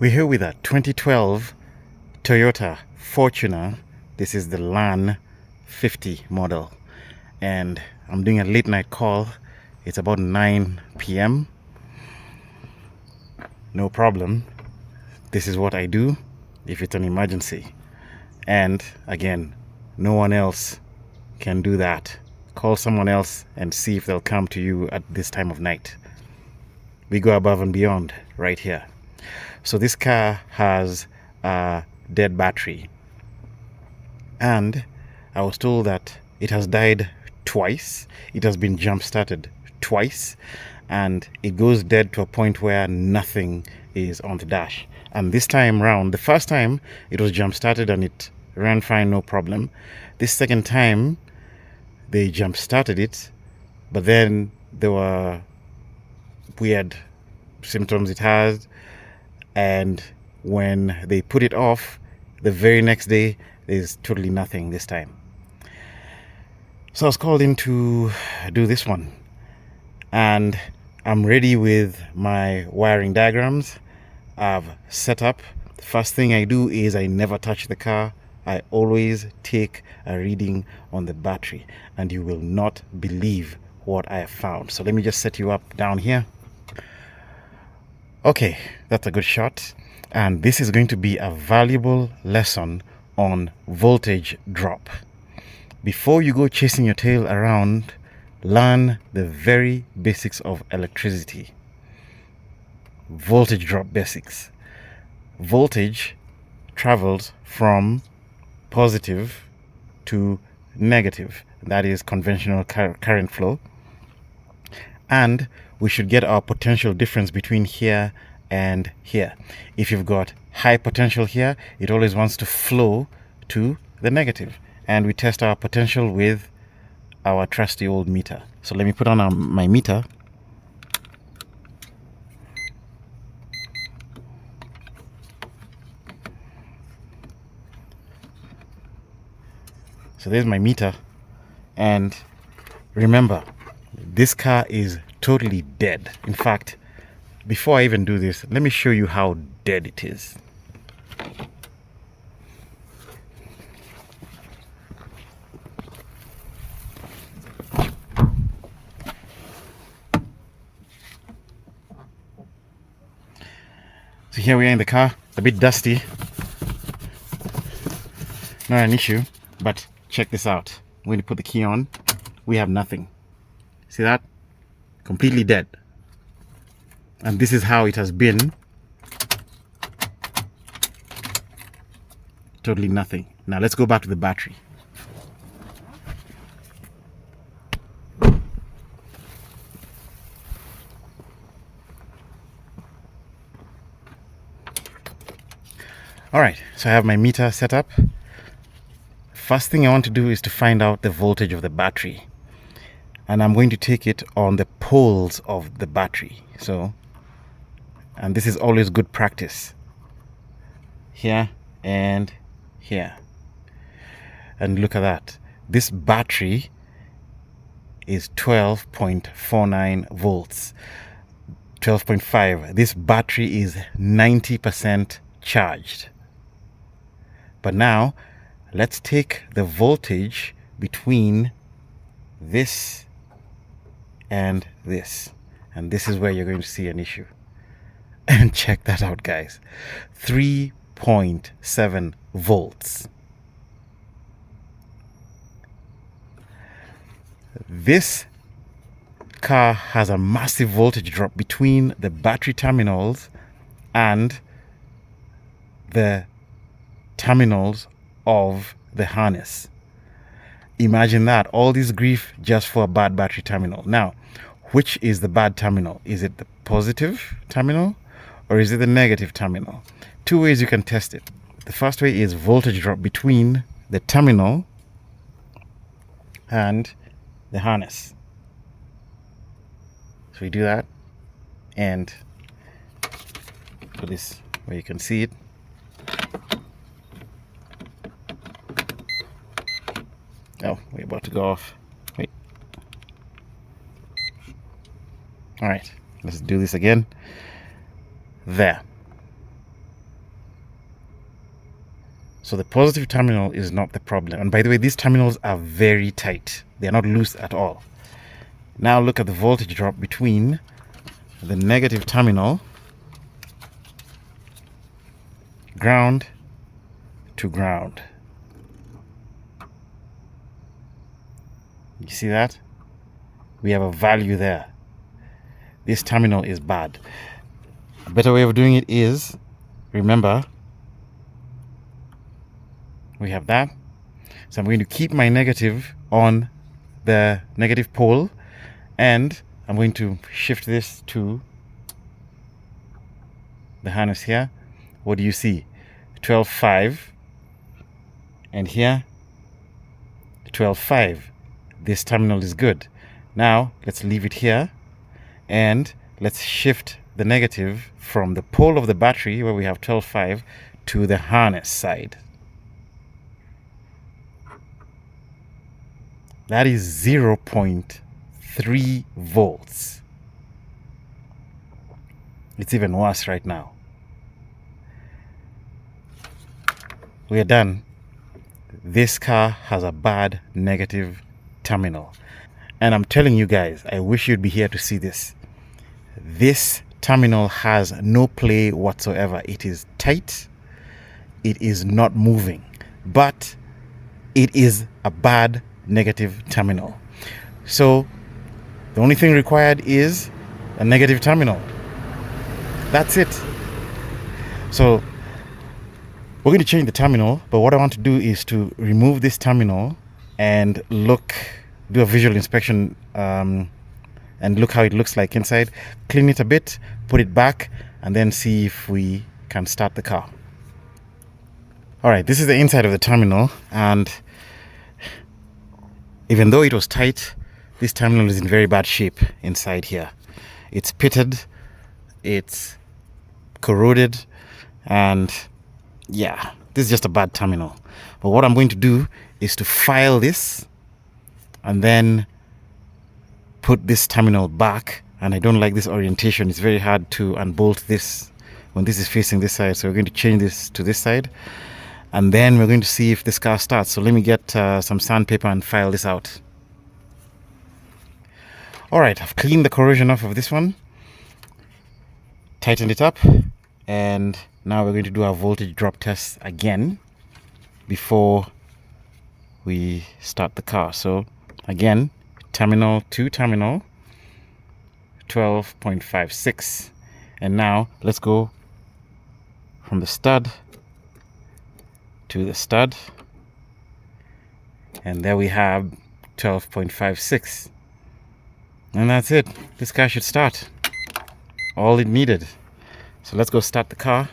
We're here with a 2012 Toyota Fortuner. This is the LAN50 model, and I'm doing a late night call. It's about 9 p.m. No problem. This is what I do if it's an emergency. And again, no one else can do that. Call someone else and see if they'll come to you at this time of night. We go above and beyond right here. So this car has a dead battery, and I was told that it has died twice. It has been jump started twice, and it goes dead to a point where nothing is on the dash. And this time round, the first time it was jump started and it ran fine, no problem. This second time they jump started it, but then there were weird symptoms it has, and when they put it off the very next day, there's totally nothing this time. So I was called in to do this one, and I'm ready with my wiring diagrams. I've set up. The first thing I do is I never touch the car. I always take a reading on the battery, and you will not believe what I have found. So let me just set you up down here. Okay, that's a good shot, and this is going to be a valuable lesson on voltage drop. Before you go chasing your tail around, learn the very basics of electricity. Voltage drop basics. Voltage travels from positive to negative. That is conventional current flow. And we should get our potential difference between here and here. If you've got high potential here, it always wants to flow to the negative. And we test our potential with our trusty old meter. So let me put on my meter. So there's my meter, and remember, this car is totally dead. In fact, before I even do this, let me show you how dead it is. So here we are in the car, a bit dusty. Not an issue, but check this out. When you put the key on, we have nothing. See that? Completely dead. And this is how it has been. Totally nothing. Now let's go back to the battery. All right, so I have my meter set up. First thing I want to do is to find out the voltage of the battery, and I'm going to take it on the poles of the battery. So, and this is always good practice, here and here. And look at that, this battery is 12.49 volts, 12.5. This battery is 90% charged. But now let's take the voltage between this and this. And this is where you're going to see an issue. And check that out, guys. 3.7 volts. This car has a massive voltage drop between the battery terminals and the terminals of the harness. Imagine that, all this grief just for a bad battery terminal. Now, which is the bad terminal? Is it the positive terminal or is it the negative terminal? Two ways you can test it. The first way is voltage drop between the terminal and the harness. So we do that and put this where you can see it. Oh, we're about to go off. Wait. All right, let's do this again. There. So the positive terminal is not the problem. And by the way, these terminals are very tight. They're not loose at all. Now look at the voltage drop between the negative terminal, ground to ground. You see that? We have a value there. This terminal is bad. A better way of doing it is, remember, we have that. So I'm going to keep my negative on the negative pole, and I'm going to shift this to the harness here. What do you see? 12.5, and here 12.5. This terminal is good. Now let's leave it here, and let's shift the negative from the pole of the battery where we have 12.5 to the harness side. That is 0.3 volts. It's even worse right now. We are done. This car has a bad negative terminal. And I'm telling you guys, I wish you'd be here to see this. This terminal has no play whatsoever. It is tight. It is not moving. But it is a bad negative terminal. So the only thing required is a negative terminal. That's it. So we're going to change the terminal, but what I want to do is to remove this terminal and do a visual inspection and look how it looks like inside, clean it a bit, put it back, and then see if we can start the car. All right, this is the inside of the terminal, and even though it was tight, this terminal is in very bad shape inside here. It's pitted, it's corroded, and yeah, this is just a bad terminal. But what I'm going to do is to file this and then put this terminal back. And I don't like this orientation. It's very hard to unbolt this when this is facing this side. So we're going to change this to this side, and then we're going to see if this car starts. So let me get some sandpaper and file this out. All right, I've cleaned the corrosion off of this one, tightened it up, and now we're going to do our voltage drop test again before we start the car. So again, terminal to terminal, 12.56. And now let's go from the stud to the stud. And there we have 12.56. And that's it. This car should start. All it needed. So let's go start the car.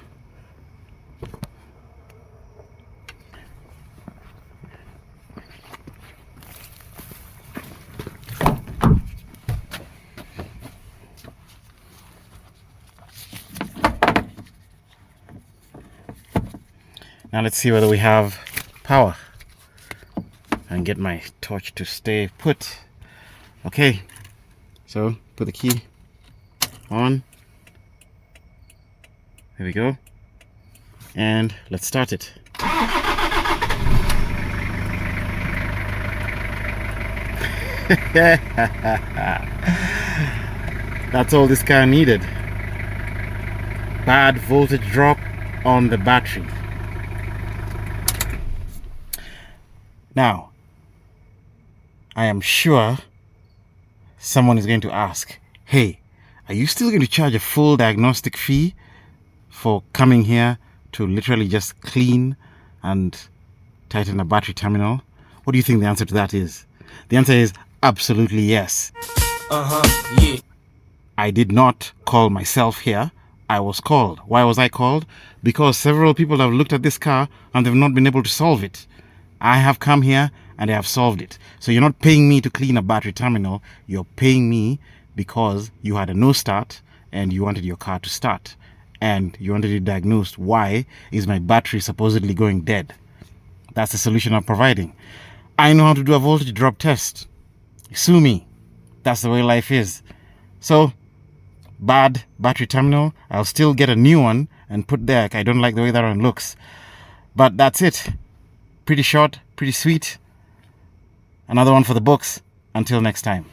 Now let's see whether we have power, and get my torch to stay put. Okay, so put the key on. There we go. And let's start it. That's all this car needed. Bad voltage drop on the battery. Now, I am sure someone is going to ask, hey, are you still going to charge a full diagnostic fee for coming here to literally just clean and tighten a battery terminal? What do you think the answer to that is? The answer is absolutely yes. Yeah. I did not call myself here. I was called. Why was I called? Because several people have looked at this car and they've not been able to solve it. I have come here and I have solved it. So you're not paying me to clean a battery terminal. You're paying me because you had a no start and you wanted your car to start. And you wanted it diagnosed. Why is my battery supposedly going dead? That's the solution I'm providing. I know how to do a voltage drop test. Sue me. That's the way life is. So, bad battery terminal. I'll still get a new one and put there. I don't like the way that one looks. But that's it. Pretty short, pretty sweet. Another one for the books. Until next time.